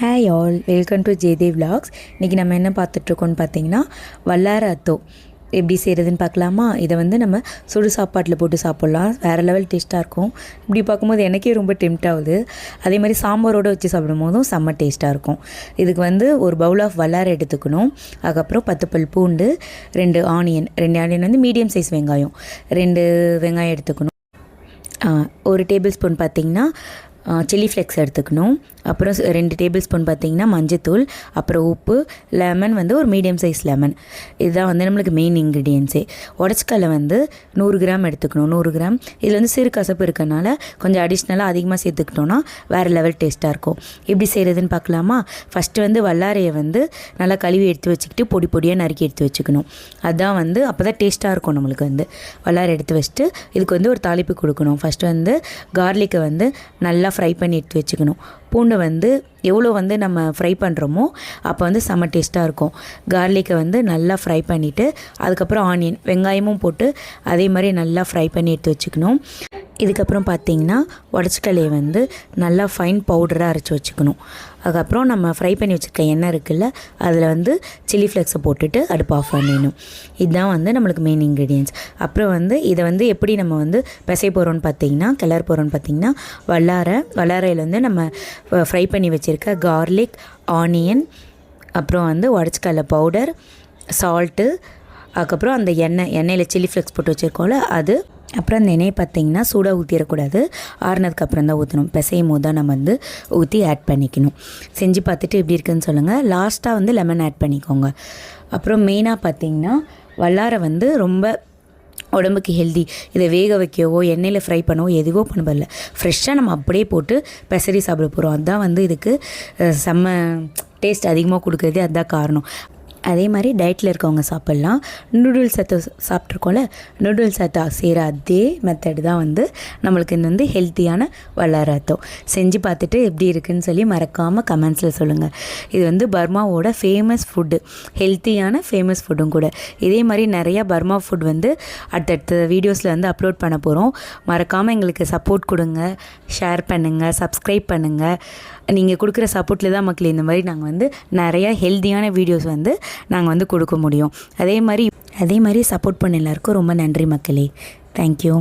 Hi all, welcome to Jayadev vlogs. இன்றைக்கி நம்ம என்ன பார்த்துட்ருக்கோன்னு பார்த்தீங்கன்னா வல்லார அத்தோ எப்படி செய்கிறதுன்னு பார்க்கலாமா. இதை நம்ம சுடு சாப்பாட்டில் போட்டு சாப்பிட்லாம். வேறு லெவல் டேஸ்ட்டாக இருக்கும். இப்படி பார்க்கும்போது எனக்கே ரொம்ப டெம்ட் ஆகுது. அதே மாதிரி சாம்பாரோடு வச்சு சாப்பிடும் போதும் செம்ம டேஸ்ட்டாக இருக்கும். இதுக்கு ஒரு பவுல் ஆஃப் வல்லாரை எடுத்துக்கணும். அதுக்கப்புறம் 10 பல் பூண்டு, 2 ஆனியன் மீடியம் சைஸ் வெங்காயம், 2 வெங்காயம் எடுத்துக்கணும். 1 டேபிள் ஸ்பூன் பார்த்திங்கன்னா சில்லி ஃப்ளேக்ஸ் எடுத்துக்கணும். அப்புறம் 2 டேபிள் ஸ்பூன் பார்த்திங்கன்னா மஞ்சத்தூள், அப்புறம் உப்பு, லெமன் ஒரு மீடியம் சைஸ் லெமன். இதுதான் நம்மளுக்கு மெயின் இன்க்ரீடியன்ஸே. உடச்சிக்கல்லை 100 கிராம் எடுத்துக்கணும். 100 கிராம். இதில் சிறு கசப்பு இருக்கனால கொஞ்சம் அடிஷ்னலாக அதிகமாக சேர்த்துக்கிட்டோன்னா வேறு லெவல் டேஸ்ட்டாக இருக்கும். எப்படி செய்கிறதுன்னு பார்க்கலாமா. ஃபஸ்ட்டு வல்லாரையை நல்லா கழுவி எடுத்து வச்சுக்கிட்டு பொடி பொடியாக நறுக்கி எடுத்து வச்சுக்கணும். அதுதான் அப்போ தான் டேஸ்ட்டாக இருக்கும். நம்மளுக்கு வல்லாரை எடுத்து வச்சுட்டு இதுக்கு ஒரு தாளிப்பு கொடுக்கணும். ஃபஸ்ட்டு கார்லிக்கை நல்லா ஃப்ரை பண்ணி எடுத்து வச்சுக்கணும். பூண்டை எவ்வளோ நம்ம ஃப்ரை பண்ணுறோமோ அப்போ செம்ம டேஸ்ட்டாக இருக்கும். கார்லிக்கை நல்லா ஃப்ரை பண்ணிவிட்டு அதுக்கப்புறம் ஆனியன் வெங்காயமும் போட்டு அதே மாதிரி நல்லா ஃப்ரை பண்ணி எடுத்து வச்சுக்கணும். இதுக்கப்புறம் பார்த்திங்கன்னா உடச்சிக்கல்லையை நல்லா ஃபைன் பவுடராக அரைச்சி வச்சுக்கணும். அதுக்கப்புறம் நம்ம ஃப்ரை பண்ணி வச்சுருக்க எண்ணெய் இருக்குல்ல, அதில் சில்லி ஃப்ளேக்ஸை போட்டுட்டு அடுப்பு ஆஃப் பண்ணிடணும். இதுதான் நம்மளுக்கு மெயின் இன்க்ரீடியன்ஸ். அப்புறம் இதை எப்படி நம்ம பிசை போகிறோன்னு பார்த்திங்கன்னா கிளற போகிறோன்னு பார்த்திங்கன்னா வல்லாரையில் நம்ம ஃப்ரை பண்ணி வச்சுருக்க கார்லிக், ஆனியன், அப்புறம் உடச்சிக்கல்ல பவுடர், சால்ட்டு, அதுக்கப்புறம் அந்த எண்ணெயில் சில்லி ஃப்ளேக்ஸ் போட்டு வச்சுருக்கோம்ல அது. அப்புறம் அந்த எண்ணெயை பார்த்திங்கன்னா சூடாக ஊற்றிடக்கூடாது. ஆறுனதுக்கப்புறம் தான் ஊற்றணும். பிசையும் போது தான் நம்ம ஊற்றி ஆட் பண்ணிக்கணும். செஞ்சு பார்த்துட்டு எப்படி இருக்குதுன்னு சொல்லுங்கள். லாஸ்ட்டாக லெமன் ஆட் பண்ணிக்கோங்க. அப்புறம் மெயினாக பார்த்திங்கன்னா வல்லாரை ரொம்ப உடம்புக்கு ஹெல்தி. இதை வேக வைக்கவோ எண்ணெயில் ஃப்ரை பண்ணவோ எதுவோ பண்ண வரல. ஃப்ரெஷ்ஷாக நம்ம அப்படியே போட்டு பெசரி சாப்பிட போகிறோம். அதுதான் இதுக்கு செம்ம டேஸ்ட் அதிகமாக கொடுக்குறதே அதுதான் காரணம். அதே மாதிரி டயட்டில் இருக்கவங்க சாப்பிட்லாம். நூடுல்ஸ் சத்து சாப்பிட்ருக்கோம்ல, நூடுல்ஸ் சத்து செய்கிற அதே மெத்தட் தான் நம்மளுக்கு இந்த ஹெல்த்தியான வல்லாரை அத்தோ. செஞ்சு பார்த்துட்டு எப்படி இருக்குதுன்னு சொல்லி மறக்காமல் கமெண்ட்ஸில் சொல்லுங்கள். இது பர்மாவோட ஃபேமஸ் ஃபுட்டு, ஹெல்த்தியான ஃபேமஸ் ஃபுட்டும் கூட. இதே மாதிரி நிறையா பர்மா ஃபுட் அடுத்தடுத்த வீடியோஸில் அப்லோட் பண்ண போகிறோம். மறக்காமல் எங்களுக்கு சப்போர்ட் கொடுங்க, ஷேர் பண்ணுங்கள், சப்ஸ்கிரைப் பண்ணுங்கள். நீங்கள் கொடுக்குற சப்போர்ட்டில் தான் மக்கள் இந்த மாதிரி நாங்கள் நிறையா ஹெல்த்தியான வீடியோஸ் நாங்கள் கொடுக்க முடியும். அதே மாதிரி சப்போர்ட் பண்ண எல்லாருக்கும் ரொம்ப நன்றி மக்களே. தேங்க்யூ.